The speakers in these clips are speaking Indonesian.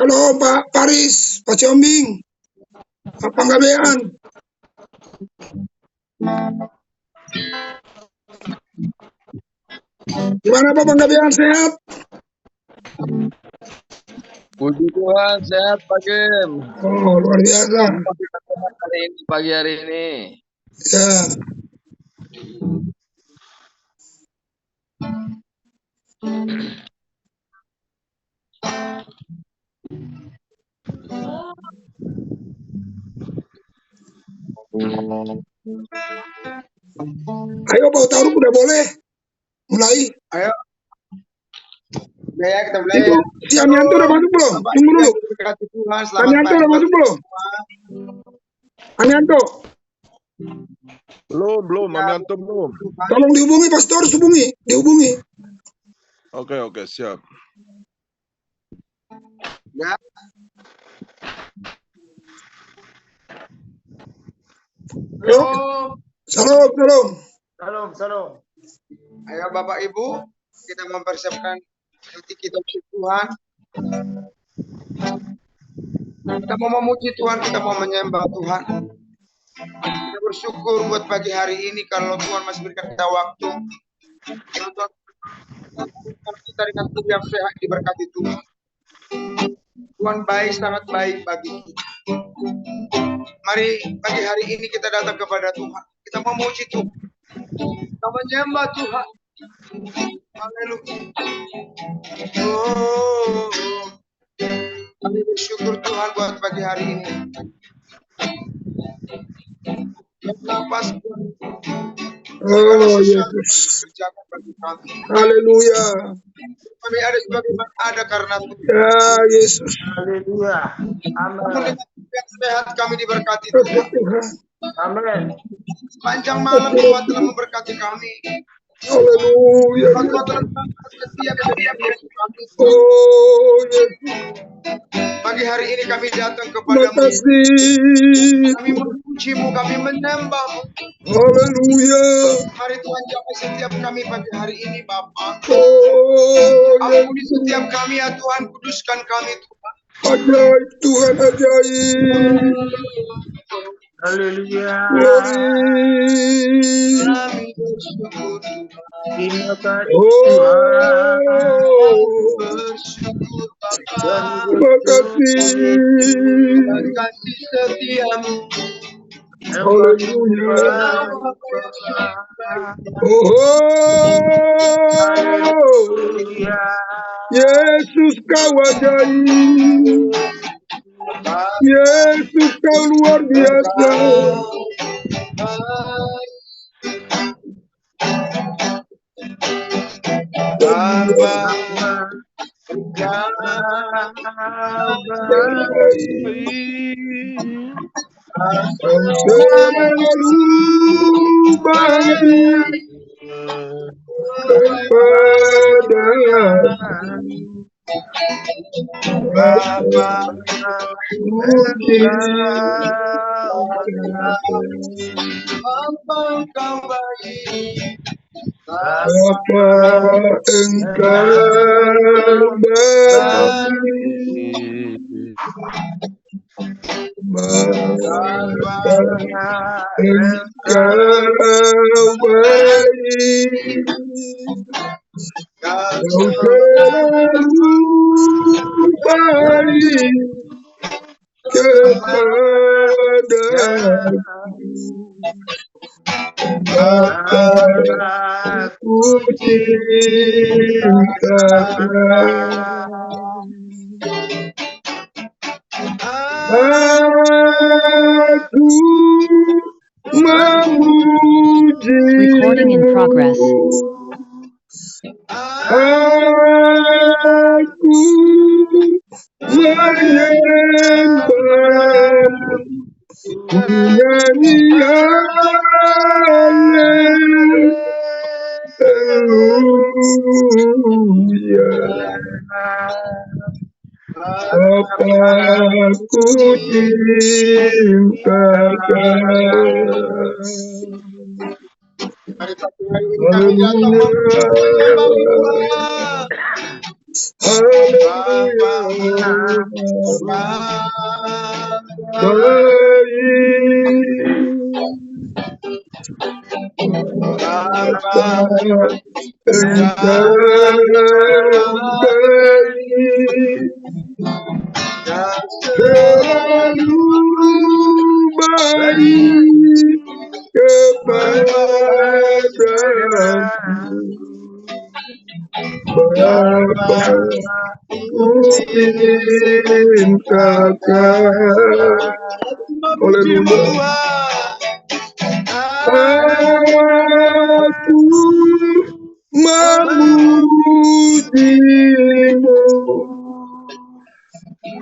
Halo Pak Paris, Pak Ciongbing, Pak Panggabean. Gimana Pak Panggabean, sehat? Puji Tuhan, sehat Pak Kim. Oh, luar biasa. Pagi hari ini. Ya. Ayo Pak Utaru, udah boleh mulai. Ayo. Ya, kita mulai. Itu si Amianto udah masuk belum? Tunggu dulu. Amianto udah masuk belum? Amianto. Belum, Amianto belum. Tolong dihubungi, Pastor, dihubungi. Oke, siap. Ya. Salam. Ayo Bapak Ibu, kita mempersiapkan hati kita untuk Tuhan. Kita mau memuji Tuhan, kita mau menyembah Tuhan. Kita bersyukur buat pagi hari ini kalau Tuhan masih berikan kita waktu. Kita dengan tubuh yang sehat diberkati Tuhan. Tuhan baik, sangat baik bagi kita. Mari pagi hari ini kita datang kepada Tuhan. Kita memuji Tuhan. Kita menyembah Tuhan. Haleluya. Kami bersyukur Tuhan buat pagi hari ini. Nafas Yesus. Haleluya. Kami ada sebagaimana ada karena Tuhan. Ya Yesus. Haleluya. Amin. Yang sehat kami diberkati Tuhan. Amin. Panjang malam Tuhan telah memberkati kami. Haleluya. Tuhan telah setiap kami. Oh Yesus. Pagi hari ini kami datang kepadamu. Makasih. Kami memuji-Mu, kami menyembah-Mu. Haleluya. Mari Tuhan jamai setiap kami pagi hari ini Bapa. Oh Ampuni setiap kami ya Tuhan, kuduskan kami Tuhan. ajaib Tuhan, ajaib. Haleluya. Kami bersyukur Terima kasih Oh, bersyukur Bapa. terima kasih. Dan kasih setiamu. Haleluya. Haleluya. Yesus kau ajaib. Yesus kau luar biasa. Selalu baik kepada Bapa engkau baik. Engkau baik, kau selalu baik kepada aku cintakan. Aku memuji. Recording in progress. Aku menyembah, nyanyi haleluya. Aku cintakan. Mari pagi hari ini kami datang menyembah Tuhan. Haleluya. Selalu baik kepadaku. Bapa, ku cintakan. Haleluya. Aku memujimu.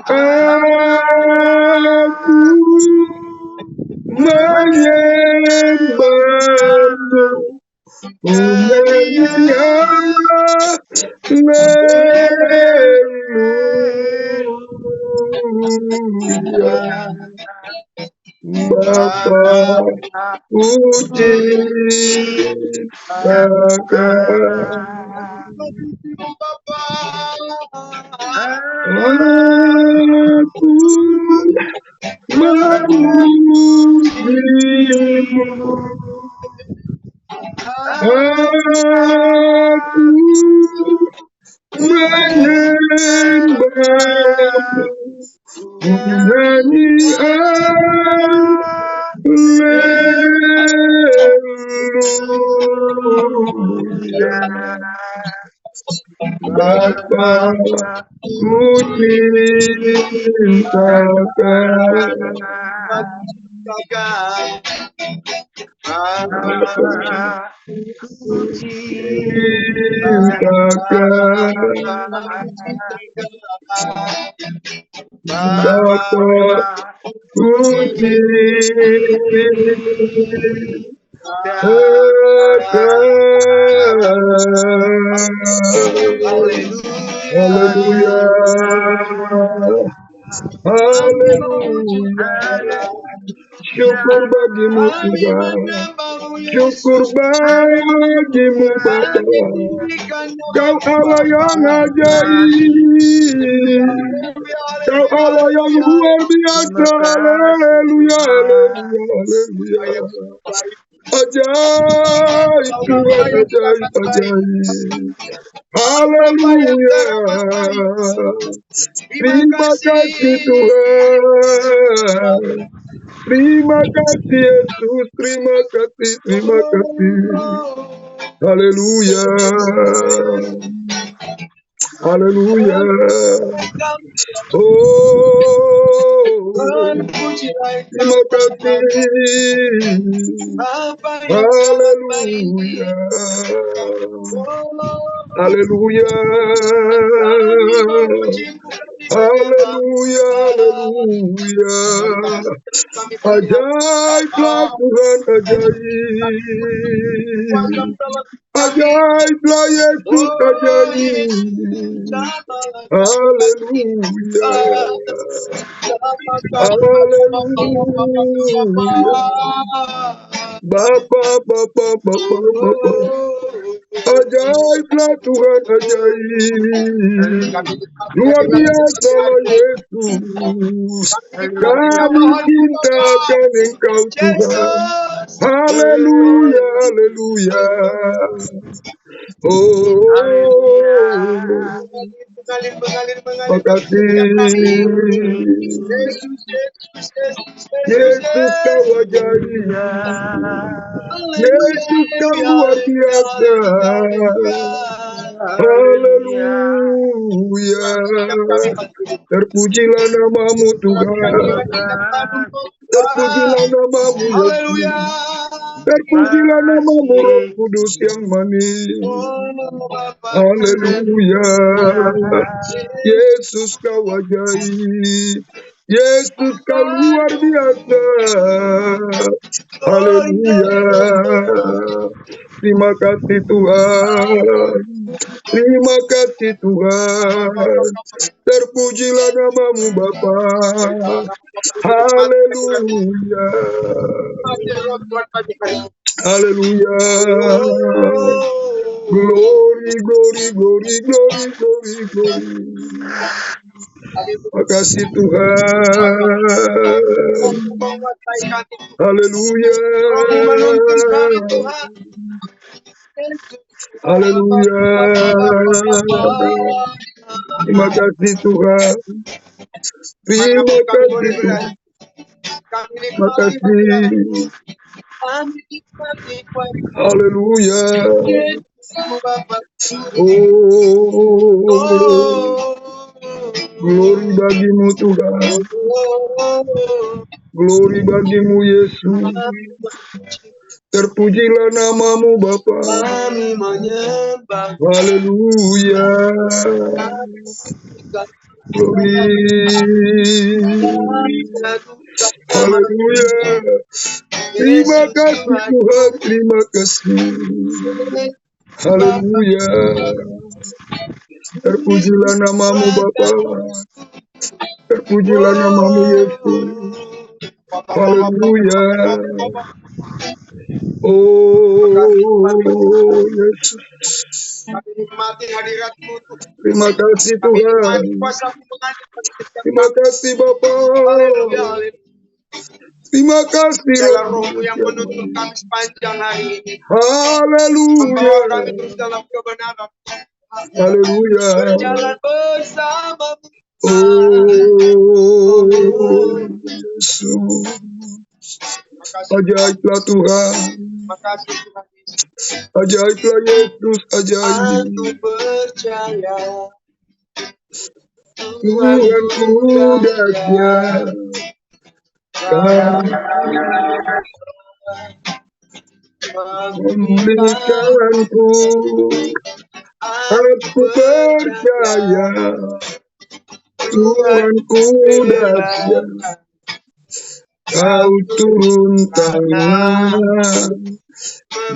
Aku menyembahmu. Haleluya. Bapa, ku cintakan. Aku memujimu. Aku menyembahmu. Menyanyi haleluya. Bapa, ku cintakan. Bapa, ku Haleluya. Haleluya. Syukur bagimu Tuhan. Syukur bagimu Bapa. Kau Allah yang ajaib. Kau Allah yang luar biasa. Haleluya. Haleluya. Ajaib Tuhan, ajaib, ajaib. Haleluya. Terima kasih Tuhan. Terima kasih Yesus. Terima kasih, terima kasih. Haleluya. Haleluya. Oh, terima kasih. Haleluya. Haleluya. Haleluya. Haleluya. Ajaiblah Tuhan, ajaib. Ajaiblah Yesus, ajaib. Haleluya. Haleluya. Bapa, Bapa, Bapa, Bapa. Ajaiblah Tuhan, ajaib. Luar biasa Yesus. Kami cintakan Engkau Tuhan. Haleluya, haleluya. Oh, makasih. Yesus kau ajaib. Yesus kau luar biasa. Haleluya. Terpujilah namamu Tuhan. Terpujilah namamu Yesus. Terpujilah namamu Roh Kudus yang manis. Haleluya. Yesus kau ajaib. Yesus kau luar biasa. Haleluya. Terima kasih Tuhan. Terima kasih Tuhan. Terpujilah namamu Bapa. Haleluya. Haleluya. Glory, glory, glory, glory, glory, glory. Makasih Tuhan. Menguasai kami, Haleluya. Rohmu menuntun kami Tuhan. Haleluya. Terima kasih Tuhan. Terima Dimanapun kami boleh kasih berada, Tuhan. kami Terima nikmati kasih. kami nikmati Haleluya. Yesusmu Bapa. Oh, glory bagimu Tuhan. Glory bagimu Yesus. Terpujilah namamu Bapa. Kami menyembah. Haleluya. Glory. Haleluya. Terima kasih Tuhan. Terima kasih. Haleluya. Terpujilah namamu Bapa. Terpujilah namamu Yesus. Haleluya. Oh Yesus. Kami nikmati hadirat-Mu. Terima kasih Kami Tuhan. nikmati kuasa-Mu mengalir pada setiap Terima kami. kasih Bapa. Haleluya, haleluya. Terima kasih Biarlah Roh Roh-Mu Kudus yang yang menuntun maha. kami sepanjang hari ini. Haleluya. Membawa kami terus dalam kebenaran. Haleluya. Berjalan bersama-Mu. Oh Yesus. Makasih Tuhan. Ajaiblah Tuhan. Makasih Tuhan Yesus. Ajaiblah Yesus. Ajaib. Aku percaya Tuhan ku dahsyat. Kau memberikanku. Aku percaya. Tuhan ku dahsyat. Kau turun tangan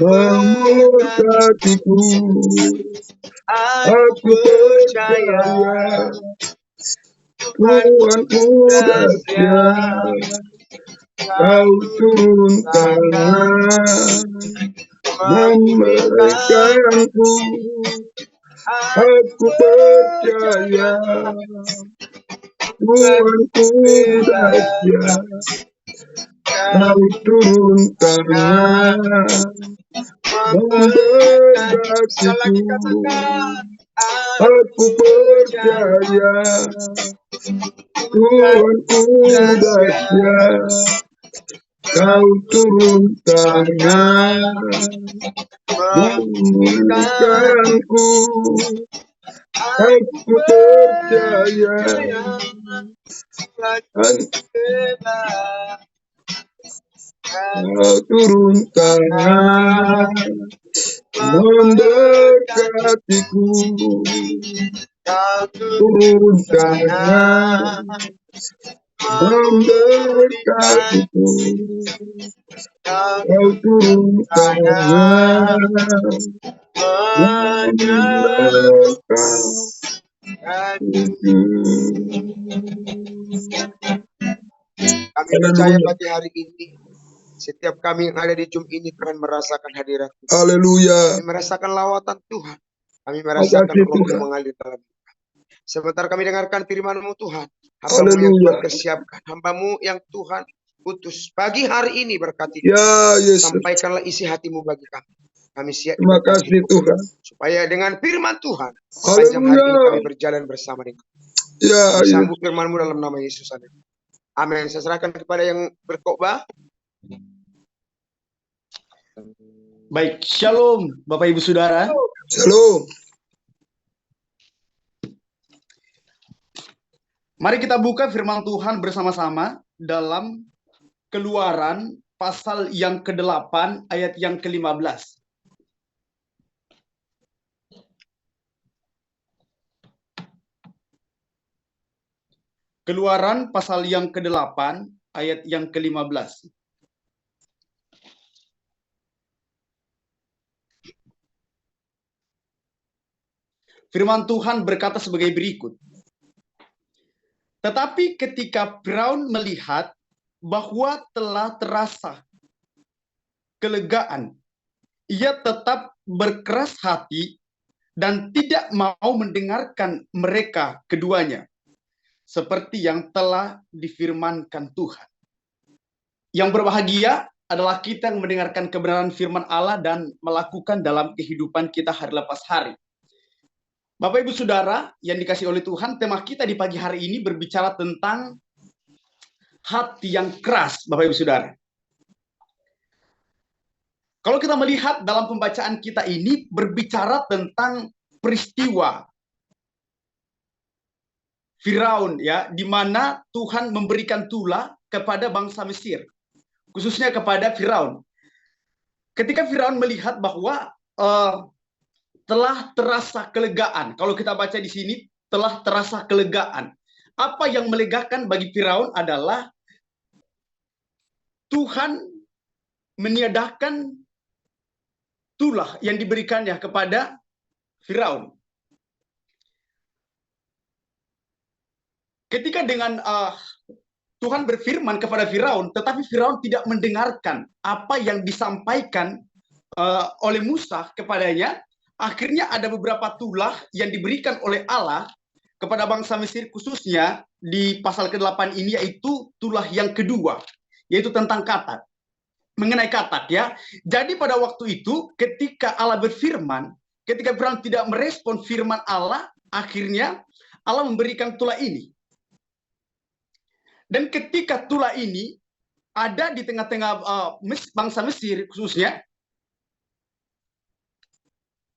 memberkatiku. Aku percaya Tuhan ku dahsyat. Kau turun tangan memberikanku. Aku percaya Tuhan ku dahsyat. Kau turun tangan memberkatiku. Aku percaya Tuhan ku dahsyat. Kau turun tangan memulihkanku. Aku percaya Kau turun tangan memberkatiku. Turun tangan memberkatiku. Kau turun tangan memberkatiku. Kami percaya pagi hari ini setiap kami yang ada di Zoom ini Tuhan merasakan hadirat. Haleluya. Kami merasakan lawatan Tuhan. Kami merasakan Roh-Mu mengalir dalam kita. Sebentar kami dengarkan firman-Mu Tuhan. Hamba-Mu yang Tuhan persiapkan. Hamba-Mu yang Tuhan utus pagi hari ini berkati. Ya Yesus. Sampaikanlah isi hati-Mu bagi kami. Kami siap. Terima kasih Tuhan. Supaya dengan firman Tuhan sepanjang hari ini kami berjalan bersama dengan. Ya. Sambut firman-Mu dalam nama Yesus. Amin. Saya serahkan kepada yang berkhotbah. Baik, shalom Bapak Ibu Saudara. Shalom. Mari kita buka firman Tuhan bersama-sama dalam Keluaran pasal yang ke-8 ayat yang ke-15. Keluaran pasal yang ke-8 ayat yang ke-15. Firman Tuhan berkata sebagai berikut. Tetapi ketika Firaun melihat bahwa telah terasa kelegaan, ia tetap berkeras hati dan tidak mau mendengarkan mereka keduanya, seperti yang telah difirmankan Tuhan. Yang berbahagia adalah kita yang mendengarkan kebenaran firman Allah dan melakukan dalam kehidupan kita hari lepas hari. Bapak Ibu Saudara yang dikasihi oleh Tuhan, tema kita di pagi hari ini berbicara tentang hati yang keras, Bapak Ibu Saudara. Kalau kita melihat dalam pembacaan kita ini berbicara tentang peristiwa Firaun, ya, di mana Tuhan memberikan tulah kepada bangsa Mesir, khususnya kepada Firaun. Ketika Firaun melihat bahwa telah terasa kelegaan, kalau kita baca di sini telah terasa kelegaan. Apa yang melegakan bagi Firaun adalah Tuhan meniadakan tulah yang diberikannya kepada Firaun. Ketika dengan Tuhan berfirman kepada Firaun, tetapi Firaun tidak mendengarkan apa yang disampaikan oleh Musa kepadanya. Akhirnya ada beberapa tulah yang diberikan oleh Allah kepada bangsa Mesir, khususnya di pasal ke-8 ini, yaitu tulah yang kedua, yaitu tentang katak. Mengenai katak, ya. Jadi pada waktu itu ketika Allah berfirman, ketika Firaun tidak merespon firman Allah, akhirnya Allah memberikan tulah ini. Dan ketika tulah ini ada di tengah-tengah bangsa Mesir khususnya,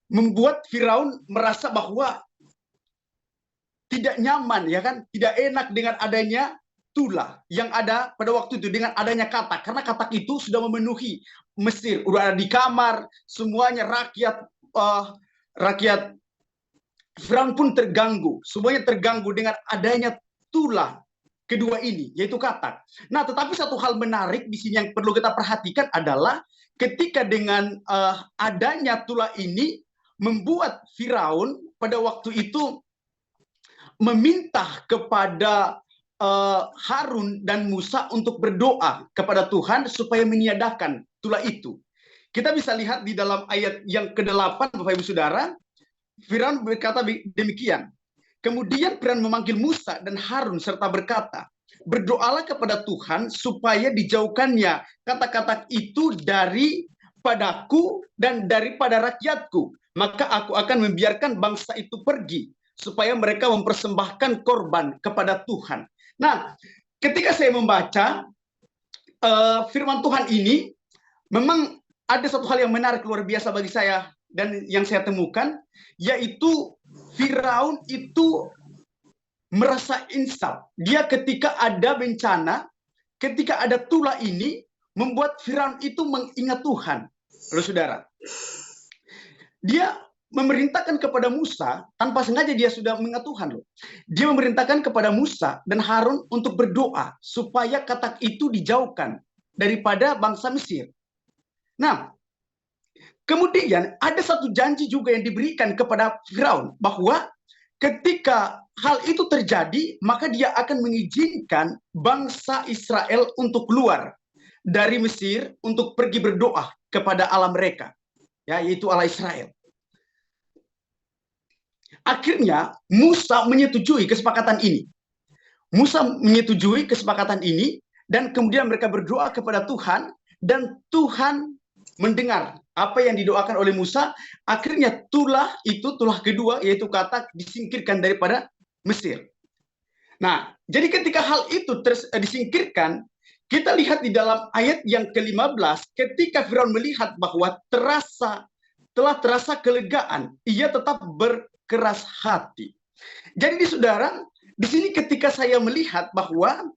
membuat Firaun merasa bahwa tidak nyaman, ya kan, tidak enak dengan adanya tulah yang ada pada waktu itu, dengan adanya katak, karena katak itu sudah memenuhi Mesir, udah ada di kamar, semuanya rakyat Firaun pun terganggu, semuanya terganggu dengan adanya tulah kedua ini, yaitu katak. Nah, tetapi satu hal menarik di sini yang perlu kita perhatikan adalah ketika dengan adanya tulah ini membuat Firaun pada waktu itu meminta kepada Harun dan Musa untuk berdoa kepada Tuhan supaya meniadakan tulah itu. Kita bisa lihat di dalam ayat yang ke-8, Bapak Ibu Saudara, Firaun berkata demikian. Kemudian Firaun memanggil Musa dan Harun serta berkata, berdoalah kepada Tuhan supaya dijauhkannya kata-kata itu daripadaku dan daripada rakyatku. Maka aku akan membiarkan bangsa itu pergi supaya mereka mempersembahkan korban kepada Tuhan. Nah, ketika saya membaca firman Tuhan ini, memang ada satu hal yang menarik luar biasa bagi saya dan yang saya temukan, yaitu Firaun itu merasa insaf. Dia ketika ada bencana, ketika ada tulah ini, membuat Firaun itu mengingat Tuhan. Lalu saudara, dia memerintahkan kepada Musa, tanpa sengaja dia sudah mengingat Tuhan loh. Dia memerintahkan kepada Musa dan Harun untuk berdoa supaya katak itu dijauhkan daripada bangsa Mesir. Nah, kemudian ada satu janji juga yang diberikan kepada Firaun bahwa ketika hal itu terjadi, maka dia akan mengizinkan bangsa Israel untuk keluar dari Mesir untuk pergi berdoa kepada Allah mereka, ya, yaitu Allah Israel. Akhirnya Musa menyetujui kesepakatan ini. Musa menyetujui kesepakatan ini dan kemudian mereka berdoa kepada Tuhan dan Tuhan mendengar apa yang didoakan oleh Musa. Akhirnya tulah kedua, yaitu katak, disingkirkan daripada Mesir. Nah, jadi ketika hal itu disingkirkan, kita lihat di dalam ayat yang ke-15, ketika Firaun melihat bahwa telah terasa kelegaan, ia tetap berkeras hati. Jadi saudara, di sini ketika saya melihat bahwa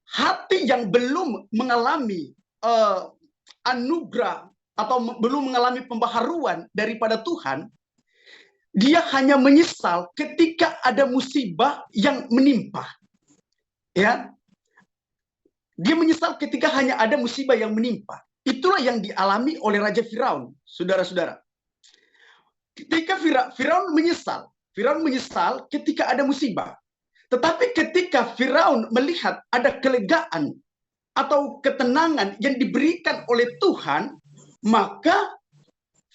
hati yang belum mengalami anugerah atau belum mengalami pembaharuan daripada Tuhan, dia hanya menyesal ketika ada musibah yang menimpa. Ya, dia menyesal ketika hanya ada musibah yang menimpa. Itulah yang dialami oleh Raja Firaun, saudara-saudara. Ketika Firaun menyesal ketika ada musibah. Tetapi ketika Firaun melihat ada kelegaan atau ketenangan yang diberikan oleh Tuhan, maka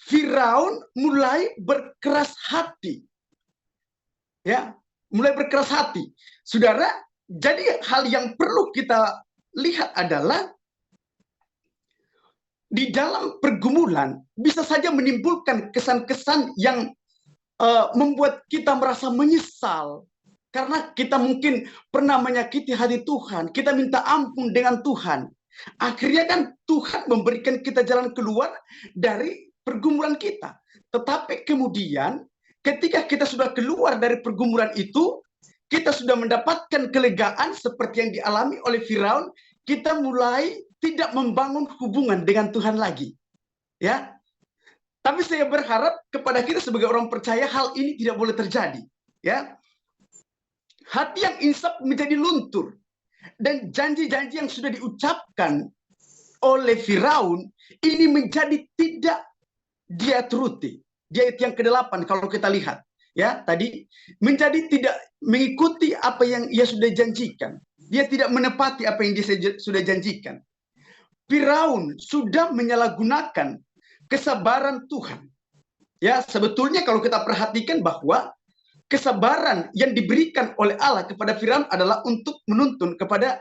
Firaun mulai berkeras hati. Ya, mulai berkeras hati. Saudara, jadi hal yang perlu kita lihat adalah di dalam pergumulan bisa saja menimbulkan kesan-kesan yang membuat kita merasa menyesal. Karena kita mungkin pernah menyakiti hati Tuhan. Kita minta ampun dengan Tuhan. Akhirnya kan Tuhan memberikan kita jalan keluar dari pergumulan kita. Tetapi kemudian ketika kita sudah keluar dari pergumulan itu, kita sudah mendapatkan kelegaan seperti yang dialami oleh Firaun, kita mulai tidak membangun hubungan dengan Tuhan lagi. Ya. Tapi saya berharap kepada kita sebagai orang percaya hal ini tidak boleh terjadi. Ya. Hati yang insaf menjadi luntur. Dan janji-janji yang sudah diucapkan oleh Firaun ini menjadi tidak dia turuti. Dia itu yang ke-8 kalau kita lihat. Ya, tadi menjadi tidak mengikuti apa yang ia sudah janjikan. Dia tidak menepati apa yang dia sudah janjikan. Firaun sudah menyalahgunakan kesabaran Tuhan. Ya, sebetulnya kalau kita perhatikan bahwa kesabaran yang diberikan oleh Allah kepada Firaun adalah untuk menuntun kepada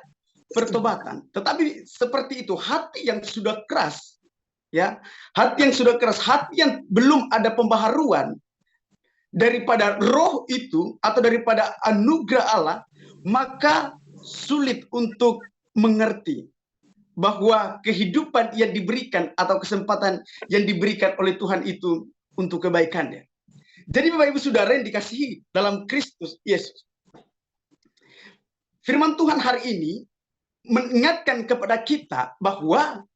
pertobatan. Tetapi seperti itu, hati yang sudah keras, ya, hati yang sudah keras, hati yang belum ada pembaharuan daripada roh itu atau daripada anugerah Allah, maka sulit untuk mengerti bahwa kehidupan yang diberikan atau kesempatan yang diberikan oleh Tuhan itu untuk kebaikannya. Jadi Bapak Ibu Saudara yang dikasihi dalam Kristus Yesus, firman Tuhan hari ini mengingatkan kepada kita bahwa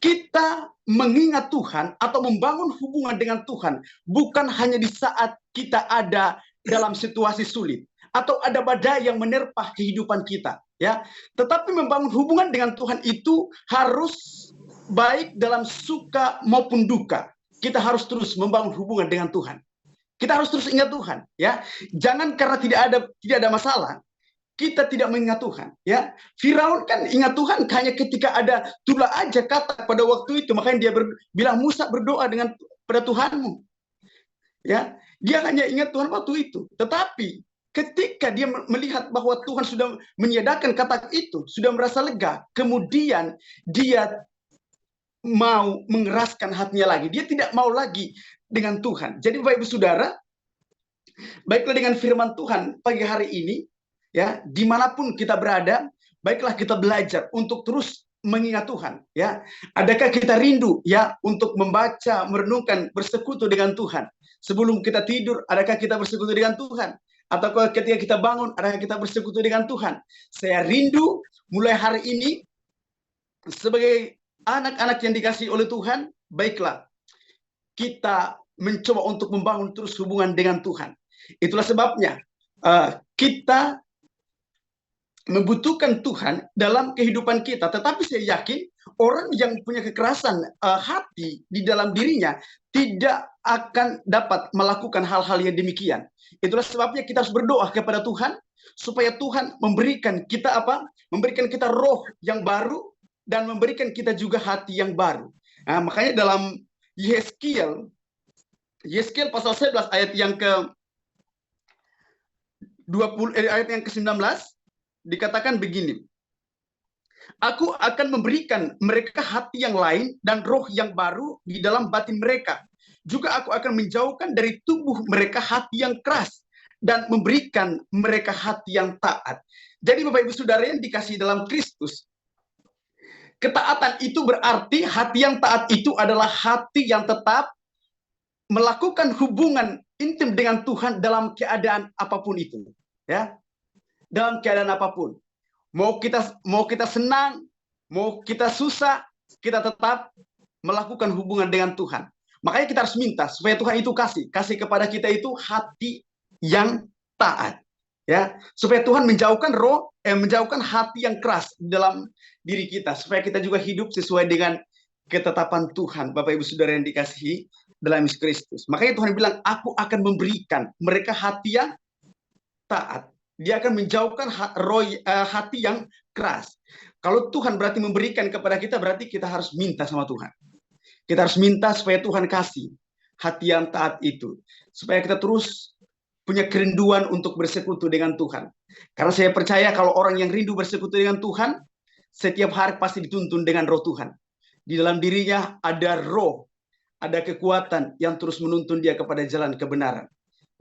kita mengingat Tuhan atau membangun hubungan dengan Tuhan bukan hanya di saat kita ada dalam situasi sulit atau ada badai yang menerpa kehidupan kita, ya. Tetapi membangun hubungan dengan Tuhan itu harus baik dalam suka maupun duka. Kita harus terus membangun hubungan dengan Tuhan. Kita harus terus ingat Tuhan, ya. Jangan karena tidak ada masalah kita tidak mengingat Tuhan, ya. Firaun kan ingat Tuhan hanya ketika ada tulah aja kata pada waktu itu, makanya dia bilang Musa berdoa dengan pada Tuhanmu, ya. Dia hanya ingat Tuhan waktu itu. Tetapi ketika dia melihat bahwa Tuhan sudah menyediakan kata itu, sudah merasa lega, kemudian dia mau mengeraskan hatinya lagi. Dia tidak mau lagi dengan Tuhan. Jadi Bapak Ibu Saudara, baiklah dengan firman Tuhan pagi hari ini, ya, dimanapun kita berada, baiklah kita belajar untuk terus mengingat Tuhan, ya. Adakah kita rindu, ya, untuk membaca, merenungkan, bersekutu dengan Tuhan sebelum kita tidur? Adakah kita bersekutu dengan Tuhan? Atau ketika kita bangun, adakah kita bersekutu dengan Tuhan? Saya rindu mulai hari ini sebagai anak-anak yang dikasihi oleh Tuhan, baiklah kita mencoba untuk membangun terus hubungan dengan Tuhan. Itulah sebabnya kita membutuhkan Tuhan dalam kehidupan kita. Tetapi saya yakin orang yang punya kekerasan hati di dalam dirinya tidak akan dapat melakukan hal-hal yang demikian. Itulah sebabnya kita harus berdoa kepada Tuhan supaya Tuhan memberikan kita apa? Memberikan kita roh yang baru dan memberikan kita juga hati yang baru. Nah, makanya dalam Yeskiel pasal 11 ayat yang ke-19 dikatakan begini. Aku akan memberikan mereka hati yang lain dan roh yang baru di dalam batin mereka. Juga aku akan menjauhkan dari tubuh mereka hati yang keras dan memberikan mereka hati yang taat. Jadi Bapak Ibu Saudara yang dikasihi dalam Kristus, ketaatan itu berarti hati yang taat itu adalah hati yang tetap melakukan hubungan intim dengan Tuhan dalam keadaan apapun itu, ya. Dalam keadaan apapun. Mau kita senang, mau kita susah, kita tetap melakukan hubungan dengan Tuhan. Makanya kita harus minta supaya Tuhan itu kasih kepada kita itu hati yang taat, ya. Supaya Tuhan menjauhkan hati yang keras dalam diri kita, supaya kita juga hidup sesuai dengan ketetapan Tuhan. Bapak Ibu Saudara yang dikasihi dalam Yesus Kristus. Makanya Tuhan bilang, aku akan memberikan mereka hati yang taat. Dia akan menjauhkan hati yang keras. Kalau Tuhan berarti memberikan kepada kita, berarti kita harus minta sama Tuhan. Kita harus minta supaya Tuhan kasih hati yang taat itu. Supaya kita terus punya kerinduan untuk bersekutu dengan Tuhan. Karena saya percaya kalau orang yang rindu bersekutu dengan Tuhan, setiap hari pasti dituntun dengan roh Tuhan. Di dalam dirinya ada roh, ada kekuatan yang terus menuntun dia kepada jalan kebenaran.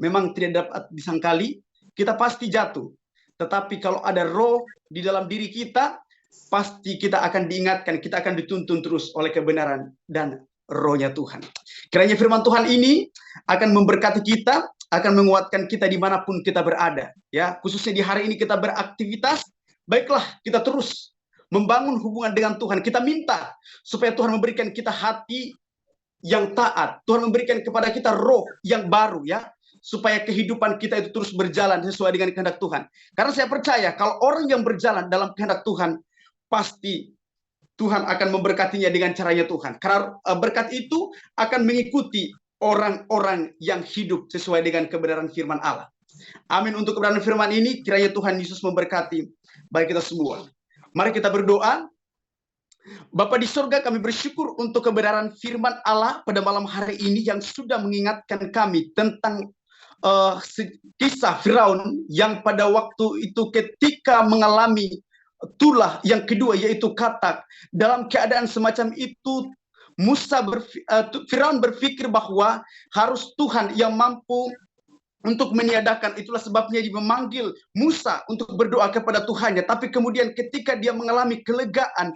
Memang tidak dapat disangkali, kita pasti jatuh. Tetapi kalau ada roh di dalam diri kita, pasti kita akan diingatkan, kita akan dituntun terus oleh kebenaran dan rohnya Tuhan. Kiranya firman Tuhan ini akan memberkati kita, akan menguatkan kita dimanapun kita berada. Ya, khususnya di hari ini kita beraktivitas, baiklah kita terus membangun hubungan dengan Tuhan. Kita minta supaya Tuhan memberikan kita hati yang taat. Tuhan memberikan kepada kita roh yang baru, ya, supaya kehidupan kita itu terus berjalan sesuai dengan kehendak Tuhan. Karena saya percaya kalau orang yang berjalan dalam kehendak Tuhan, pasti Tuhan akan memberkatinya dengan caranya Tuhan. Karena berkat itu akan mengikuti orang-orang yang hidup sesuai dengan kebenaran firman Allah. Amin. Untuk kebenaran firman ini, kiranya Tuhan Yesus memberkati bagi kita semua. Mari kita berdoa. Bapa di surga, kami bersyukur untuk kebenaran firman Allah pada malam hari ini yang sudah mengingatkan kami tentang kisah Firaun yang pada waktu itu ketika mengalami tulah yang kedua yaitu katak. Dalam keadaan semacam itu Firaun berpikir bahwa harus Tuhan yang mampu untuk meniadakan. Itulah sebabnya dia memanggil Musa untuk berdoa kepada Tuhannya. Tapi kemudian ketika dia mengalami kelegaan,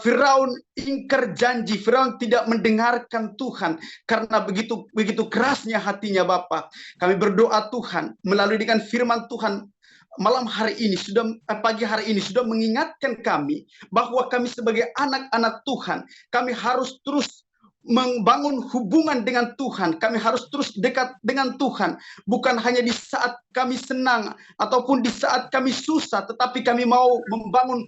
Firaun ingkar janji. Firaun tidak mendengarkan Tuhan karena begitu kerasnya hatinya Bapa. Kami berdoa Tuhan melalui dengan firman Tuhan malam hari ini pagi hari ini sudah mengingatkan kami bahwa kami sebagai anak-anak Tuhan, kami harus terus membangun hubungan dengan Tuhan. Kami harus terus dekat dengan Tuhan, bukan hanya di saat kami senang ataupun di saat kami susah, tetapi kami mau membangun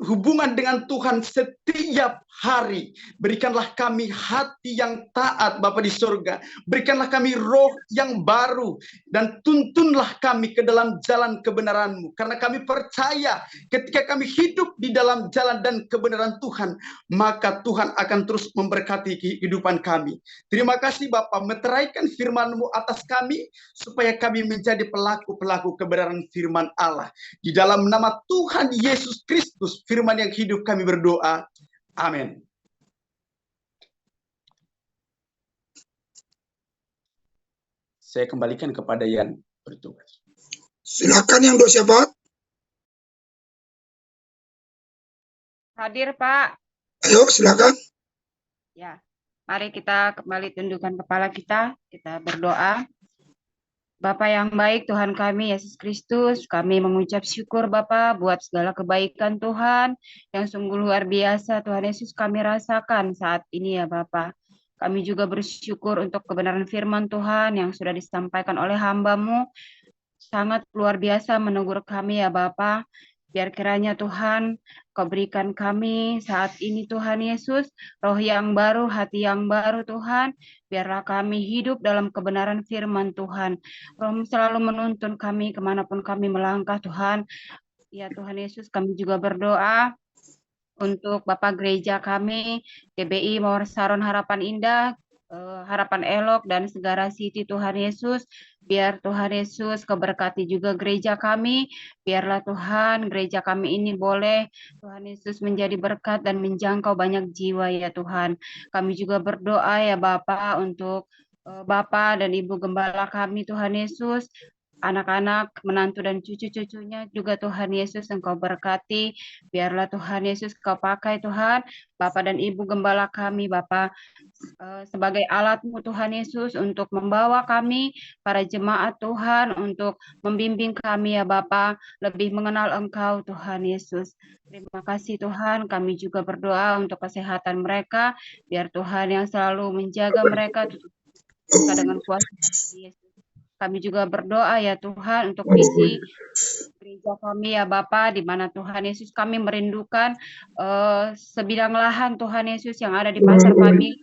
hubungan dengan Tuhan setiap hari. Berikanlah kami hati yang taat Bapa di surga. Berikanlah kami roh yang baru dan tuntunlah kami ke dalam jalan kebenaran-Mu. Karena kami percaya ketika kami hidup di dalam jalan dan kebenaran Tuhan, maka Tuhan akan terus memberkati kehidupan kami. Terima kasih Bapa, meteraikan firman-Mu atas kami supaya kami menjadi pelaku-pelaku kebenaran firman Allah. Di dalam nama Tuhan Yesus Kristus, firman yang hidup, kami berdoa. Amin. Saya kembalikan kepada yang bertugas. Silakan yang doa siapa? Hadir, Pak. Ayo, silakan. Ya, mari kita kembali tundukkan kepala kita berdoa. Bapa yang baik, Tuhan kami Yesus Kristus, kami mengucap syukur Bapa buat segala kebaikan Tuhan yang sungguh luar biasa Tuhan Yesus kami rasakan saat ini ya Bapa. Kami juga bersyukur untuk kebenaran firman Tuhan yang sudah disampaikan oleh hamba-Mu. Sangat luar biasa menegur kami ya Bapa. Biar kiranya Tuhan Kau berikan kami saat ini Tuhan Yesus, roh yang baru, hati yang baru Tuhan. Biarlah kami hidup dalam kebenaran firman Tuhan. Roh selalu menuntun kami kemanapun kami melangkah Tuhan. Ya Tuhan Yesus, kami juga berdoa untuk Bapak Gereja kami, GBI Mawar Saron Harapan Indah, Harapan Elok, dan Segara City Tuhan Yesus. Biar Tuhan Yesus keberkati juga gereja kami. Biarlah Tuhan gereja kami ini boleh Tuhan Yesus menjadi berkat dan menjangkau banyak jiwa ya Tuhan. Kami juga berdoa ya Bapa untuk Bapak dan Ibu Gembala kami Tuhan Yesus. Anak-anak, menantu dan cucu-cucunya juga Tuhan Yesus Engkau berkati. Biarlah Tuhan Yesus Kau pakai Tuhan, Bapak dan Ibu Gembala kami, Bapak sebagai alat-Mu Tuhan Yesus untuk membawa kami, para jemaat Tuhan, untuk membimbing kami ya Bapak, lebih mengenal Engkau Tuhan Yesus. Terima kasih Tuhan, kami juga berdoa untuk kesehatan mereka, biar Tuhan yang selalu menjaga mereka dengan kuasa Yesus. Kami juga berdoa ya Tuhan untuk visi gereja kami ya Bapa, di mana Tuhan Yesus kami merindukan sebidang lahan Tuhan Yesus yang ada di pasar kami,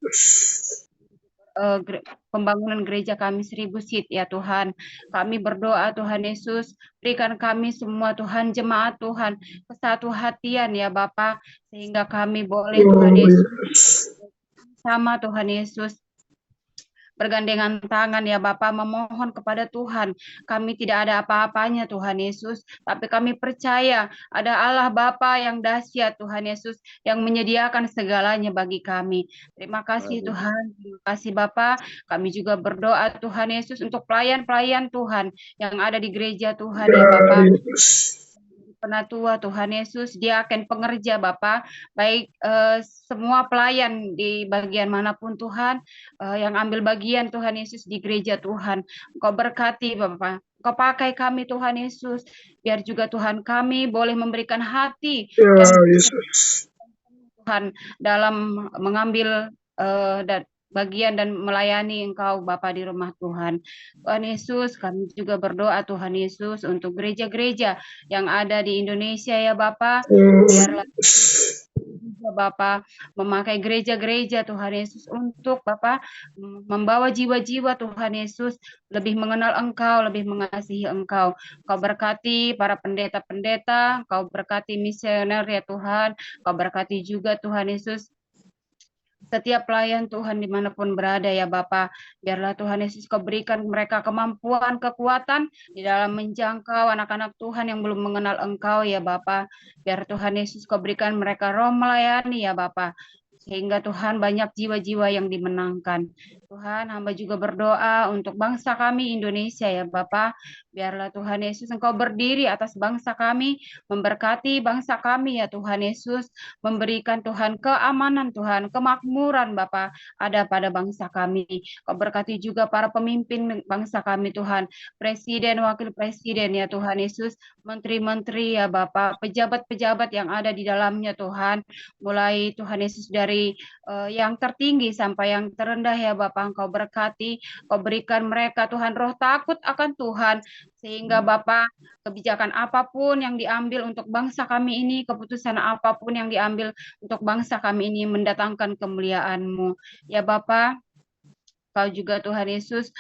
pembangunan gereja kami 1000 seat ya Tuhan. Kami berdoa Tuhan Yesus, berikan kami semua Tuhan, jemaat Tuhan, kesatu hatian ya Bapa, sehingga kami boleh Tuhan Yesus sama Tuhan Yesus bergandengan tangan ya Bapa, memohon kepada Tuhan. Kami tidak ada apa-apanya Tuhan Yesus, tapi kami percaya ada Allah Bapa yang dahsyat Tuhan Yesus, yang menyediakan segalanya bagi kami. Terima kasih Tuhan, terima kasih Bapa. Kami juga berdoa Tuhan Yesus untuk pelayan-pelayan Tuhan yang ada di gereja Tuhan ya Bapa. Penatua Tuhan Yesus, dia akan pengerja Bapa, baik semua pelayan di bagian manapun Tuhan, yang ambil bagian Tuhan Yesus di gereja Tuhan. Engkau berkati Bapa, Engkau pakai kami Tuhan Yesus, biar juga Tuhan kami boleh memberikan hati yang Tuhan dalam mengambil bagian dan melayani Engkau Bapa di rumah Tuhan. Tuhan Yesus, kami juga berdoa Tuhan Yesus untuk gereja-gereja yang ada di Indonesia ya Bapa. Biarlah Bapa memakai gereja-gereja Tuhan Yesus untuk Bapa membawa jiwa-jiwa Tuhan Yesus lebih mengenal Engkau, lebih mengasihi Engkau. Kau berkati para pendeta-pendeta, Kau berkati misioner ya Tuhan, Kau berkati juga Tuhan Yesus setiap pelayan Tuhan dimanapun berada ya Bapa. Biarlah Tuhan Yesus Kau berikan mereka kemampuan, kekuatan di dalam menjangkau anak-anak Tuhan yang belum mengenal Engkau ya Bapa. Biar Tuhan Yesus Kau berikan mereka roh melayani ya Bapa, sehingga Tuhan banyak jiwa-jiwa yang dimenangkan. Tuhan, hamba juga berdoa untuk bangsa kami Indonesia ya Bapa. Biarlah Tuhan Yesus Engkau berdiri atas bangsa kami, memberkati bangsa kami ya Tuhan Yesus, memberikan Tuhan keamanan Tuhan, kemakmuran Bapa ada pada bangsa kami. Kau berkati juga para pemimpin bangsa kami Tuhan, presiden, wakil presiden ya Tuhan Yesus, menteri-menteri ya Bapa, pejabat-pejabat yang ada di dalamnya Tuhan, mulai Tuhan Yesus dari yang tertinggi sampai yang terendah ya Bapa. Engkau berkati, Kau berikan mereka Tuhan roh takut akan Tuhan, sehingga Bapa kebijakan apapun yang diambil untuk bangsa kami ini, keputusan apapun yang diambil untuk bangsa kami ini mendatangkan kemuliaan-Mu ya Bapa. Kau juga Tuhan Yesus,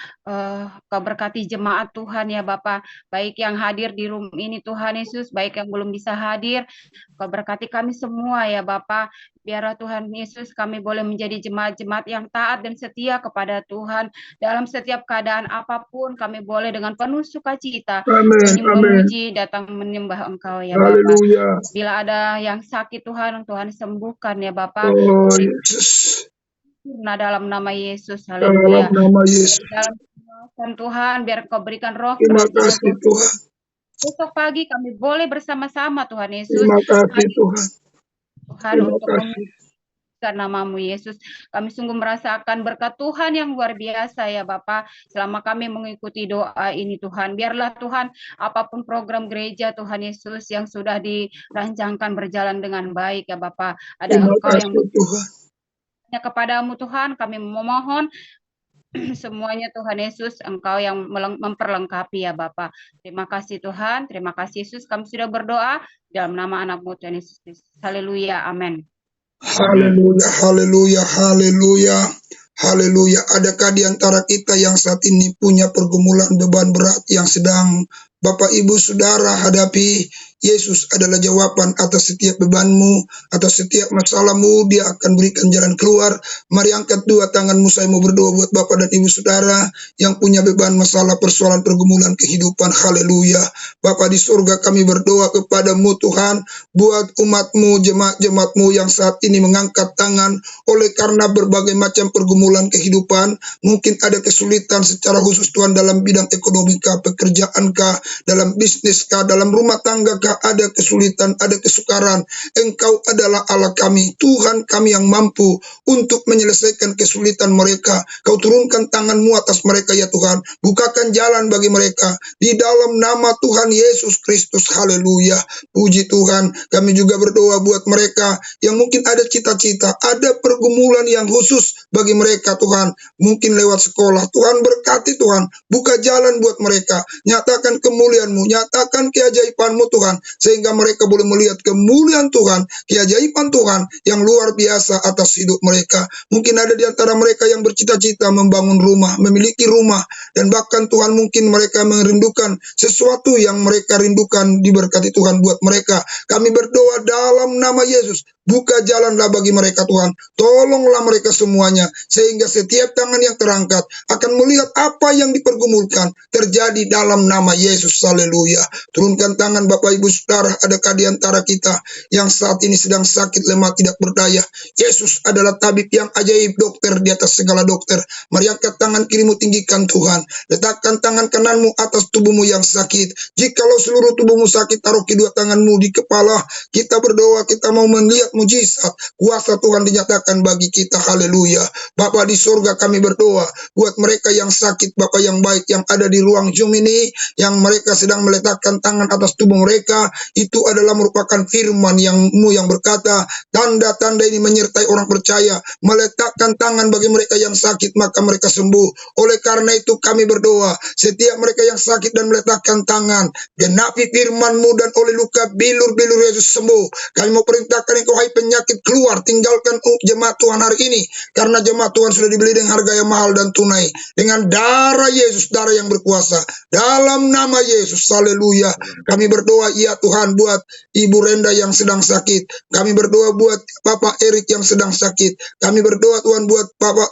Kau berkati jemaat Tuhan ya Bapa, baik yang hadir di room ini Tuhan Yesus, baik yang belum bisa hadir, Kau berkati kami semua ya Bapa. Biarlah Tuhan Yesus kami boleh menjadi jemaat-jemaat yang taat dan setia kepada Tuhan. Dalam setiap keadaan apapun kami boleh dengan penuh sukacita memuji, datang menyembah Engkau ya Bapa. Bila ada yang sakit Tuhan, Tuhan sembuhkan ya Bapa. Nah, dalam nama Yesus, haleluya. Dalam Tuhan, biar Kau berikan roh. Terima kasih Tuhan. Besok pagi kami boleh bersama-sama Tuhan Yesus. Terima kasih Tuhan. Tuhan untuk memuliakan nama-Mu Yesus. Kami sungguh merasakan berkat Tuhan yang luar biasa ya Bapa. Selama kami mengikuti doa ini Tuhan, biarlah Tuhan apapun program gereja Tuhan Yesus yang sudah dirancangkan berjalan dengan baik ya Bapa. Ada Engkau yang kepadamu Tuhan, kami memohon semuanya Tuhan Yesus, Engkau yang memperlengkapi ya Bapa. Terima kasih Tuhan, terima kasih Yesus, kami sudah berdoa dalam nama anak-Mu Tuhan Yesus Kristus. Haleluya, amin. Haleluya, haleluya, haleluya, haleluya. Adakah di antara kita yang saat ini punya pergumulan beban berat yang sedang Bapak Ibu Saudara hadapi? Yesus adalah jawaban atas setiap bebanmu, atas setiap masalahmu. Dia akan berikan jalan keluar. Mari angkat dua tanganmu, saya mau berdoa buat Bapak dan Ibu Saudara yang punya beban masalah, persoalan, pergumulan kehidupan. Haleluya. Bapak di surga, kami berdoa kepadamu Tuhan, buat umatmu, jemaat-jemaatmu yang saat ini mengangkat tangan oleh karena berbagai macam pergumulan kehidupan. Mungkin ada kesulitan secara khusus Tuhan dalam bidang ekonomi kah, pekerjaan kah, dalam bisnis kah, dalam rumah tangga kah, ada kesulitan, ada kesukaran. Engkau adalah Allah kami, Tuhan kami yang mampu untuk menyelesaikan kesulitan mereka. Kau turunkan tangan-Mu atas mereka ya Tuhan. Bukakan jalan bagi mereka di dalam nama Tuhan Yesus Kristus. Haleluya. Puji Tuhan. Kami juga berdoa buat mereka yang mungkin ada cita-cita, ada pergumulan yang khusus bagi mereka Tuhan. Mungkin lewat sekolah. Tuhan berkati Tuhan. Buka jalan buat mereka. Nyatakan kemuliaan-Mu, nyatakan keajaiban-Mu Tuhan, sehingga mereka boleh melihat kemuliaan Tuhan, keajaiban Tuhan yang luar biasa atas hidup mereka. Mungkin ada di antara mereka yang bercita-cita membangun rumah, memiliki rumah, dan bahkan Tuhan mungkin mereka merindukan sesuatu yang mereka rindukan, diberkati Tuhan buat mereka. Kami berdoa dalam nama Yesus, buka jalanlah bagi mereka Tuhan, tolonglah mereka semuanya, sehingga setiap tangan yang terangkat akan melihat apa yang dipergumulkan terjadi dalam nama Yesus. Haleluya. Turunkan tangan Bapak Ibu Saudara, adakah di antara kita yang saat ini sedang sakit, lemah, tidak berdaya? Yesus adalah tabib yang ajaib, dokter di atas segala dokter. Mari angkat tangan kirimu, tinggikan Tuhan. Letakkan tangan kananmu atas tubuhmu yang sakit. Jikalau seluruh tubuhmu sakit, taruh kedua tanganmu di kepala. Kita berdoa, kita mau melihat mujizat. Kuasa Tuhan dinyatakan bagi kita. Haleluya. Bapa di surga, kami berdoa buat mereka yang sakit, Bapa yang baik, yang ada di ruang Zoom ini, yang mereka sedang meletakkan tangan atas tubuh mereka. Itu adalah merupakan firman yang berkata, tanda-tanda ini menyertai orang percaya, meletakkan tangan bagi mereka yang sakit, maka mereka sembuh. Oleh karena itu kami berdoa, setiap mereka yang sakit dan meletakkan tangan, genapi firman-Mu, dan oleh luka bilur-bilur Yesus sembuh. Kami mau perintahkan engkau, hai penyakit, keluar, tinggalkan jemaat Tuhan hari ini, karena jemaat Tuhan sudah dibeli dengan harga yang mahal dan tunai, dengan darah Yesus, darah yang berkuasa, dalam nama Yesus. Haleluya. Kami berdoa, ya Tuhan, buat Ibu Renda yang sedang sakit. Kami berdoa buat Bapak Erik yang sedang sakit. Kami berdoa Tuhan buat Bapak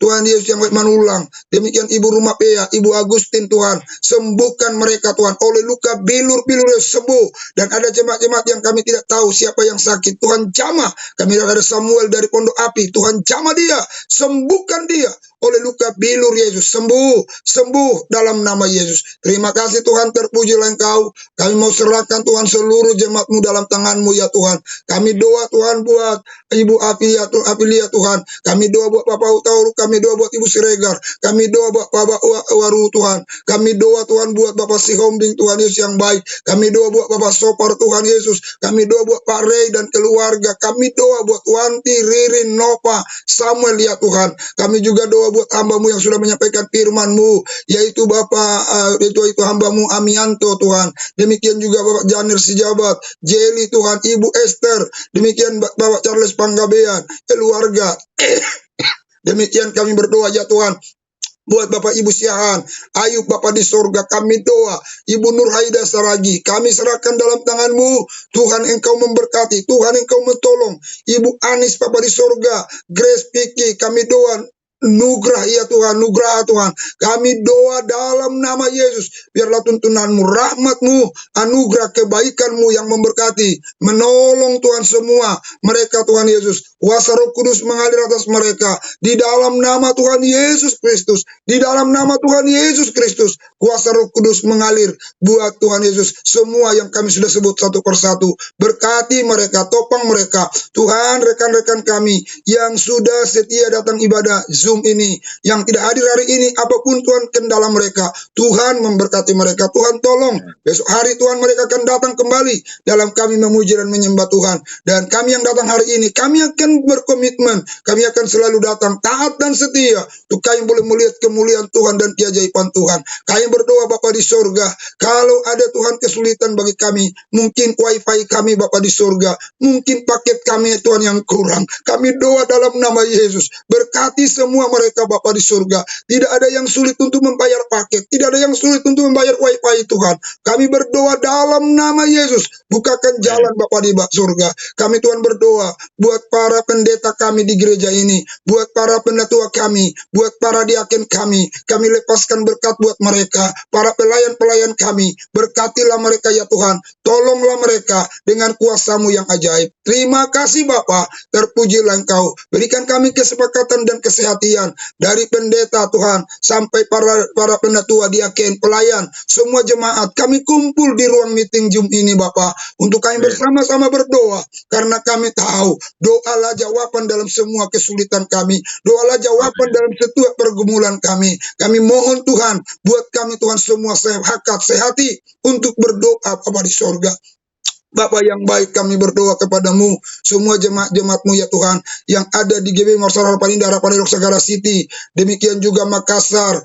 Tuhan Yesus yang manulang. Demikian Ibu Rumah Pea, Ibu Agustin Tuhan. Sembuhkan mereka Tuhan. Oleh luka bilur-bilur sembuh. Dan ada jemaat-jemaat yang kami tidak tahu siapa yang sakit. Tuhan jamah. Kami ada Samuel dari Pondok Api. Tuhan jamah dia. Sembuhkan dia. Oleh luka bilur Yesus, sembuh dalam nama Yesus. Terima kasih Tuhan, terpujilah Engkau. Kami mau serahkan Tuhan seluruh jemaat-Mu dalam tangan-Mu ya Tuhan. Kami doa Tuhan buat Ibu Apilia Tuhan. Kami doa buat Bapak Utauru, kami doa buat Ibu Siregar, kami doa buat Bapak Waru Tuhan. Kami doa Tuhan buat Bapak Sihombing Tuhan Yesus yang baik. Kami doa buat Bapak Sopar Tuhan Yesus. Kami doa buat Pak Rey dan keluarga. Kami doa buat Wanti, Ririn, Nova, Samuel ya Tuhan. Kami juga doa buat hamba-Mu yang sudah menyampaikan firman-Mu, yaitu Bapak itu hamba-Mu Amianto Tuhan. Demikian juga Bapak Janir Sijabat, Jelly Tuhan, Ibu Esther, demikian Bapak Charles Panggabean, keluarga. Demikian kami berdoa ya Tuhan buat Bapak Ibu Siahan, Ayub Bapak di surga, kami doa, Ibu Nur Haida Saragi, kami serahkan dalam tangan-Mu, Tuhan Engkau memberkati, Tuhan Engkau mentolong, Ibu Anis Bapak di surga, Grace Piki, kami doa, nugrah ya Tuhan, nugrah Tuhan. Kami doa dalam nama Yesus, biarlah tuntunan-Mu, rahmat-Mu, anugerah kebaikan-Mu yang memberkati, menolong Tuhan semua mereka Tuhan Yesus. Kuasa Roh Kudus mengalir atas mereka di dalam nama Tuhan Yesus Kristus. Di dalam nama Tuhan Yesus Kristus, kuasa Roh Kudus mengalir buat Tuhan Yesus. Semua yang kami sudah sebut satu persatu, berkati mereka, topang mereka. Tuhan, rekan-rekan kami yang sudah setia datang ibadah Zoom ini, yang tidak hadir hari ini, apapun Tuhan kendala mereka, Tuhan memberkati mereka. Tuhan tolong, besok hari Tuhan mereka akan datang kembali dalam kami memuji dan menyembah Tuhan. Dan kami yang datang hari ini, kami akan berkomitmen, kami akan selalu datang taat dan setia, untuk kami boleh melihat kemuliaan Tuhan dan keajaiban Tuhan. Kami berdoa Bapa di surga, kalau ada Tuhan kesulitan bagi kami, mungkin wifi kami Bapa di surga, mungkin paket kami Tuhan yang kurang, kami doa dalam nama Yesus, berkati semua mereka Bapa di surga. Tidak ada yang sulit untuk membayar paket, tidak ada yang sulit untuk membayar wifi Tuhan. Kami berdoa dalam nama Yesus, bukakan jalan Bapa di surga. Kami Tuhan berdoa buat para pendeta kami di gereja ini, buat para pendatua kami, buat para diaken kami lepaskan berkat buat mereka, para pelayan-pelayan kami, berkatilah mereka ya Tuhan, tolonglah mereka dengan kuasa-Mu yang ajaib. Terima kasih Bapa, terpujilah Engkau, berikan kami kesepakatan dan kesehatan dari pendeta Tuhan, sampai para pendatua, diaken, pelayan, semua jemaat, kami kumpul di ruang meeting Zoom ini Bapa, untuk kami bersama-sama berdoa, karena kami tahu, doalah jawaban dalam semua kesulitan kami, doalah jawaban dalam setiap pergumulan kami. Kami mohon Tuhan, buat kami Tuhan semua sehat, sehati untuk berdoa Bapa di surga. Bapa yang baik, kami berdoa kepadamu, semua jemaat-jemaat-Mu ya Tuhan, yang ada di GB Marsar Harapanindah, Harapanindok Sagara City, demikian juga Makassar,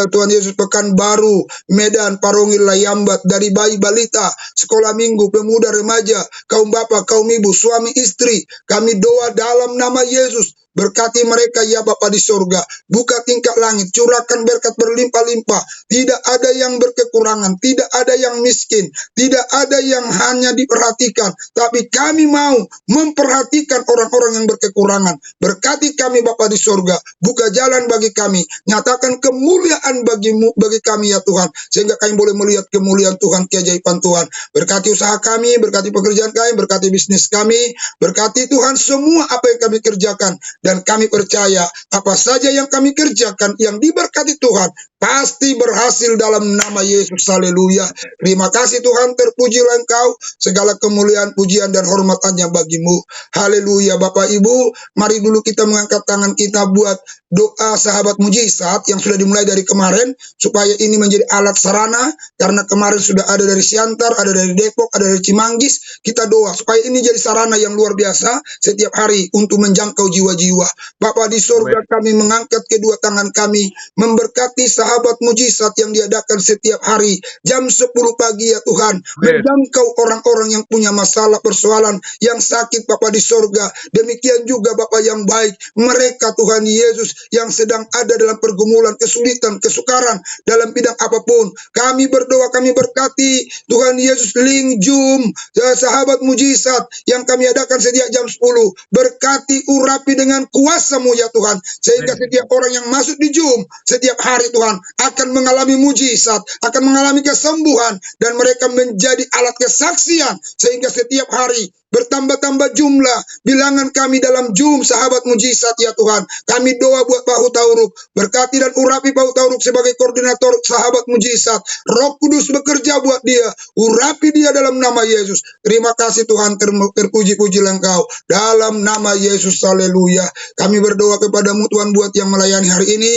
Tuhan Yesus, Pekanbaru, Medan, Parongil, Layambat, dari bayi balita, sekolah minggu, pemuda, remaja, kaum bapak, kaum ibu, suami istri, kami doa dalam nama Yesus, Berkati mereka ya Bapa di sorga. Buka tingkap langit, curahkan berkat berlimpah-limpah. Tidak ada yang berkekurangan, tidak ada yang miskin, tidak ada yang hanya diperhatikan, tapi kami mau memperhatikan orang-orang yang berkekurangan. Berkati kami Bapa di sorga. Buka jalan bagi kami. Nyatakan kemuliaan bagi kami ya Tuhan. Sehingga kami boleh melihat kemuliaan Tuhan, keajaiban Tuhan. Berkati usaha kami, berkati pekerjaan kami, berkati bisnis kami, berkati Tuhan semua apa yang kami kerjakan. Dan kami percaya apa saja yang kami kerjakan, yang diberkati Tuhan, pasti berhasil dalam nama Yesus. Haleluya. Terima kasih Tuhan, terpujilah Engkau. Segala kemuliaan, pujian, dan hormat hanya bagimu. Haleluya. Bapak Ibu, mari dulu kita mengangkat tangan kita buat doa sahabat mujizat yang sudah dimulai dari kemarin, supaya ini menjadi alat sarana, karena kemarin sudah ada dari Siantar, ada dari Depok, ada dari Cimanggis. Kita doa supaya ini jadi sarana yang luar biasa setiap hari untuk menjangkau jiwa-jiwa. Bapa di surga, kami mengangkat kedua tangan kami, memberkati sahabat mujizat yang diadakan setiap hari, jam 10 pagi ya Tuhan, menjangkau orang-orang yang punya masalah, persoalan, yang sakit Bapa di surga. Demikian juga Bapa yang baik, mereka Tuhan Yesus yang sedang ada dalam pergumulan, kesulitan, kesukaran dalam bidang apapun. Kami berdoa, kami berkati Tuhan Yesus link Zoom sahabat mujizat yang kami adakan sejak jam 10. Berkati, urapi dengan kuasa-Mu ya Tuhan, sehingga setiap orang yang masuk di Zoom setiap hari Tuhan akan mengalami mujizat, akan mengalami kesembuhan, dan mereka menjadi alat kesaksian, sehingga setiap hari bertambah-tambah jumlah bilangan kami dalam Zoom sahabat mujizat ya Tuhan. Kami doa buat Pak Hutauruk, berkati dan urapi Pak Hutauruk sebagai koordinator sahabat mujizat. Roh Kudus bekerja buat dia, urapi dia dalam nama Yesus. Terima kasih Tuhan, terpuji-pujilah Engkau dalam nama Yesus. Haleluya. Kami berdoa kepadamu Tuhan buat yang melayani hari ini,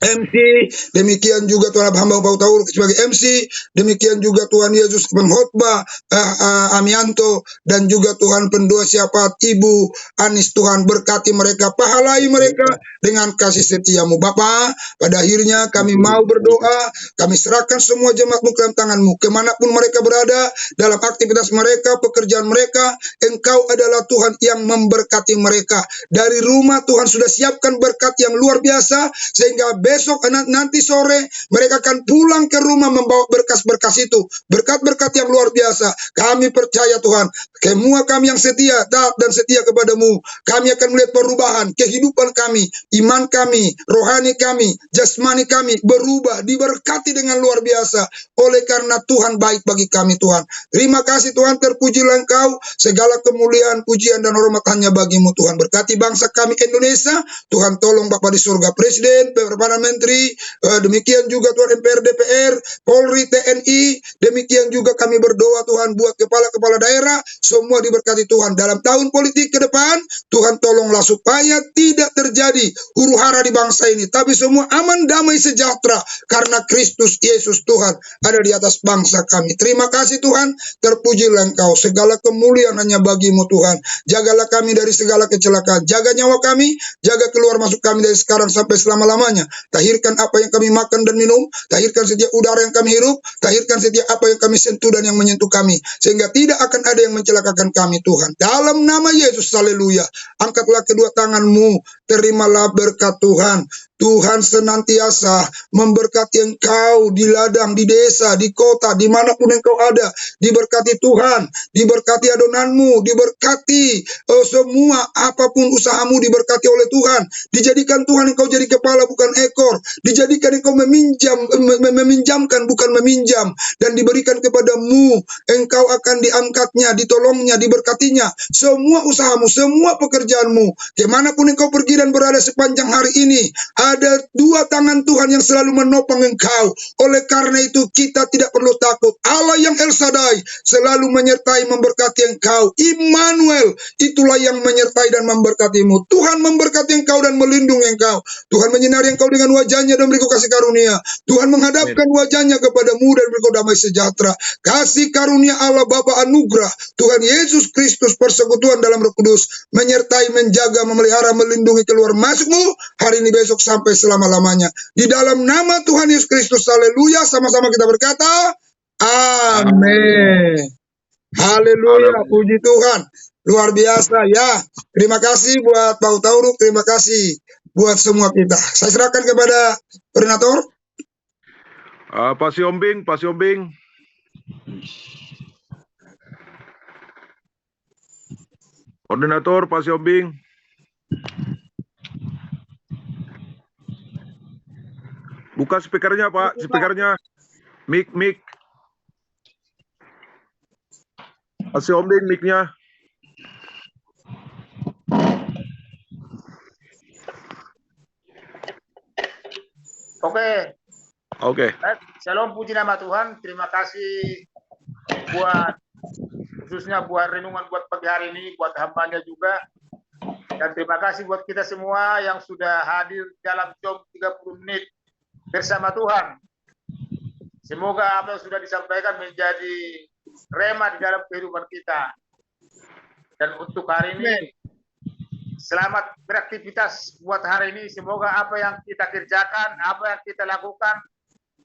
MC, demikian juga Tuhan hamba Pak Hutauruk sebagai MC, demikian juga Tuhan Yesus pengkhotbah Amianto, dan juga Tuhan pendoa siapa Ibu Anis. Tuhan berkati mereka, pahalai mereka dengan kasih setiamu Bapa. Pada akhirnya kami mau berdoa, kami serahkan semua jemaat-Mu ke dalam tangan-Mu, kemanapun mereka berada, dalam aktivitas mereka, pekerjaan mereka, Engkau adalah Tuhan yang memberkati mereka. Dari rumah Tuhan sudah siapkan berkat yang luar biasa, sehingga besok nanti sore mereka akan pulang ke rumah membawa berkas-berkas itu, berkat-berkat yang luar biasa. Kami percaya Tuhan, semua kami yang setia, taat dan setia kepadamu, kami akan melihat perubahan kehidupan kami, iman kami, rohani kami, jasmani kami berubah, diberkati dengan luar biasa, oleh karena Tuhan baik bagi kami Tuhan. Terima kasih Tuhan, terpujilah Engkau, segala kemuliaan, pujian, dan hormat hanya bagimu Tuhan. Berkati bangsa kami Indonesia, Tuhan tolong Bapa di surga, Presiden, Perdana Menteri, demikian juga Tuhan MPR, DPR, Polri, TNI, demikian juga kami berdoa Tuhan buat kepala-kepala daerah, semua diberkati Tuhan. Dalam tahun politik ke depan, Tuhan tolonglah supaya tidak terjadi huru-hara di bangsa ini, tapi semua aman, damai, sejahtera, karena Kristus Yesus Tuhan ada di atas bangsa kami. Terima kasih Tuhan, terpujilah Engkau, segala kemuliaan hanya bagimu Tuhan. Jagalah kami dari segala kecelakaan, jaga nyawa kami, jaga keluar masuk kami dari sekarang sampai selama-lamanya. Tahirkan apa yang kami makan dan minum, tahirkan setiap udara yang kami hirup, tahirkan setiap apa yang kami sentuh dan yang menyentuh kami, sehingga tidak akan ada yang mencelakakan kami Tuhan. Dalam nama Yesus, haleluya. Angkatlah kedua tanganmu, terimalah berkat Tuhan. Tuhan senantiasa memberkati engkau di ladang, di desa, di kota, dimanapun engkau ada. Diberkati Tuhan, diberkati adonanmu, diberkati semua apapun usahamu diberkati oleh Tuhan. Dijadikan Tuhan engkau jadi kepala bukan ekor. Dijadikan engkau meminjamkan bukan meminjam. Dan diberikan kepadamu, engkau akan diangkatnya, ditolongnya, diberkatinya. Semua usahamu, semua pekerjaanmu, kemanapun engkau pergi dan berada sepanjang hari ini, ada dua tangan Tuhan yang selalu menopang engkau. Oleh karena itu kita tidak perlu takut. Allah yang El Shaddai selalu menyertai, memberkati engkau. Immanuel, itulah yang menyertai dan memberkatimu. Tuhan memberkati engkau dan melindungi engkau. Tuhan menyinari engkau dengan wajahnya dan beriku kasih karunia. Tuhan menghadapkan wajahnya kepadamu dan beriku damai sejahtera. Kasih karunia Allah Bapa, anugerah Tuhan Yesus Kristus, persekutuan dalam Roh Kudus, menyertai, menjaga, memelihara, melindungi keluar masukmu hari ini, besok, sampai selama-lamanya. Di dalam nama Tuhan Yesus Kristus, haleluya. Sama-sama kita berkata, amin. Haleluya, Haleluya. puji Tuhan. Luar biasa ya. Terima kasih buat Pak Tauruk, terima kasih buat semua kita. Saya serahkan kepada koordinator. Pak Siombing, Pak Siombing. Koordinator Pak Siombing. Buka speakernya Pak, speakernya. Mic. Pak Siombing mic-nya. Oke, Oke. shalom, puji nama Tuhan. Terima kasih buat khususnya buat renungan buat pagi hari ini, buat hambanya juga. Dan terima kasih buat kita semua yang sudah hadir dalam jam 30 menit bersama Tuhan. Semoga apa yang sudah disampaikan menjadi rema di dalam kehidupan kita. Dan untuk hari ini, selamat beraktivitas buat hari ini. Semoga apa yang kita kerjakan, apa yang kita lakukan,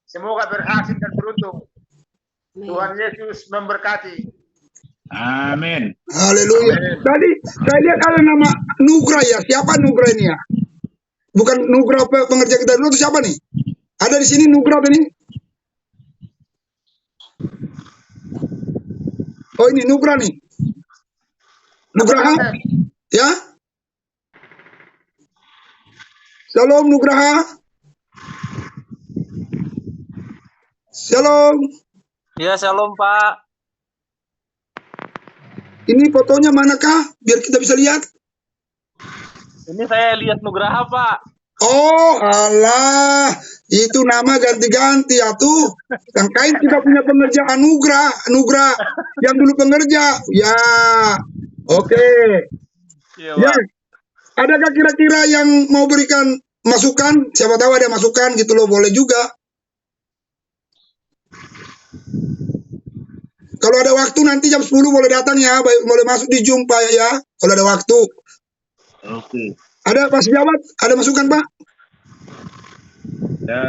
semoga berhasil dan beruntung. Tuhan Yesus memberkati. Amin. Haleluya. Tadi saya lihat ada nama Nugra ya. Siapa Nugra ini ya? Bukan Nugra pengerja kita dulu, itu siapa nih? Ada di sini Nugra ini? Oh ini Nugra nih. Nugraha? Ya? Shalom Nugraha. Shalom. Ya, shalom Pak. Ini fotonya manakah? Biar kita bisa lihat. Ini saya lihat Nugraha Pak. Oh, alah. Itu nama ganti-ganti ya tuh. Sangkain kita punya pengerja Nugra yang dulu pengerja. Ya. Oke. Iya, Ya. Pak. Adakah kira-kira yang mau berikan masukan? Siapa tahu ada masukan gitu loh, boleh juga. Kalau ada waktu nanti jam 10 boleh datang ya, boleh masuk di Zoom Pak ya, kalau ada waktu. Oke. Ada Pak Sejawat, ada masukan Pak? Ya,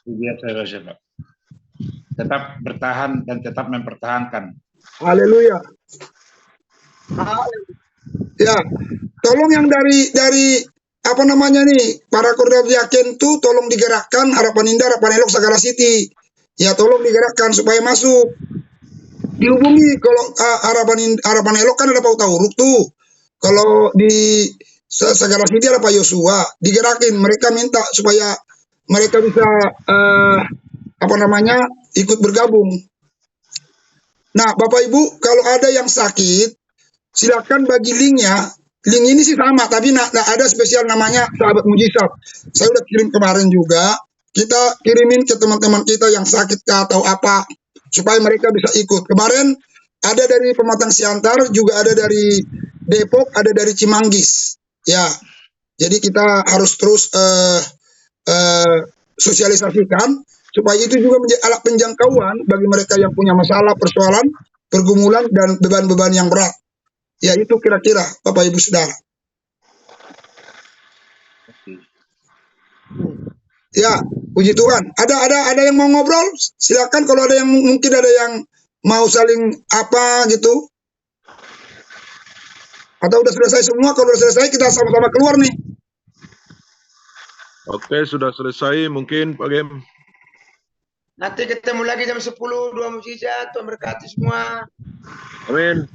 biar saya rasa, Pak. Tetap bertahan dan tetap mempertahankan. Haleluya. Ya, tolong yang dari apa namanya nih, para koordinator yakin tuh tolong digerakkan Harapan Indah, Harapan Elok, Sagara City. Ya tolong digerakkan supaya masuk. Dihubungi kalau Harapan Elok kan ada Pak Tauruk tuh. Kalau di Sagara City ada Pak Yosua. Digerakin, mereka minta supaya mereka bisa apa namanya ikut bergabung. Nah Bapak Ibu kalau ada yang sakit silakan bagi linknya. Link ini sih sama tapi ada spesial namanya Sahabat Mujizat. Saya udah kirim kemarin juga. Kita kirimin ke teman-teman kita yang sakit atau apa supaya mereka bisa ikut. Kemarin ada dari Pematang Siantar, juga ada dari Depok, ada dari Cimanggis. Ya, jadi kita harus terus sosialisasikan supaya itu juga menjadi alat penjangkauan bagi mereka yang punya masalah, persoalan, pergumulan dan beban-beban yang berat. Ya itu kira-kira Bapak Ibu Saudara. Ya, puji Tuhan. Ada yang mau ngobrol? Silakan kalau ada yang mungkin ada yang mau saling apa gitu. Atau udah selesai semua? Kalau udah selesai kita sama-sama keluar nih. Oke, sudah selesai mungkin Pak Gem. Nanti ketemu lagi jam 10, 2 mujizat, Tuhan berkati semua. Amin.